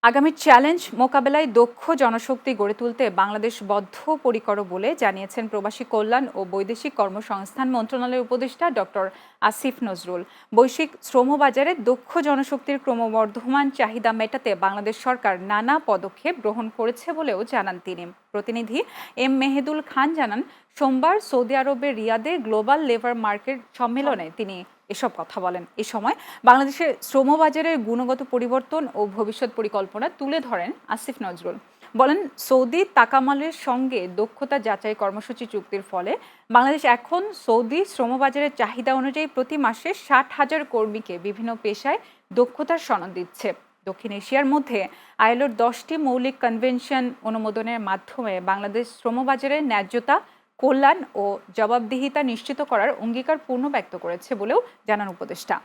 আগামী চ্যালেঞ্জ মোকাবেলায় দক্ষ জনশক্তি গড়ে তুলতে বাংলাদেশ বদ্ধপরিকর বলে জানিয়েছেন প্রবাসী কল্যাণ ও বৈদেশিক কর্মসংস্থান মন্ত্রণালয়ের উপদেষ্টা ডক্টর আসিফ নজরুল। বৈশ্বিক শ্রমবাজারে দক্ষ জনশক্তির ক্রমবর্ধমান চাহিদা মেটাতে বাংলাদেশ সরকার নানা পদক্ষেপ গ্রহণ করেছে বলেও জানান তিনি। প্রতিনিধি এম মেহেদুল খান জানান, সোমবার সৌদি আরবের রিয়াদে গ্লোবাল লেবার মার্কেট সম্মেলনে তিনি এসব কথা বলেন। এ সময় বাংলাদেশের শ্রমবাজারের গুণগত পরিবর্তন ও ভবিষ্যৎ পরিকল্পনা তুলে ধরেন আসিফ নজরুল। বলেন, সৌদি তাকামালের সঙ্গে দক্ষতা যাচাই কর্মসূচি চুক্তির ফলে বাংলাদেশ এখন সৌদি শ্রমবাজারের চাহিদা অনুযায়ী প্রতি মাসে 60,000 কর্মীকে বিভিন্ন পেশায় দক্ষতার সনদ দিচ্ছে। দক্ষিণ এশিয়ার মধ্যে আইএলওর 10টি মৌলিক কনভেনশন অনুমোদনের মাধ্যমে বাংলাদেশ শ্রমবাজারের ন্যায্যতা, কল্যাণ ও জবাবদিহিতা নিশ্চিত করার অঙ্গীকার পূর্ণ ব্যক্ত করেছে বলেও জানান উপদেষ্টা।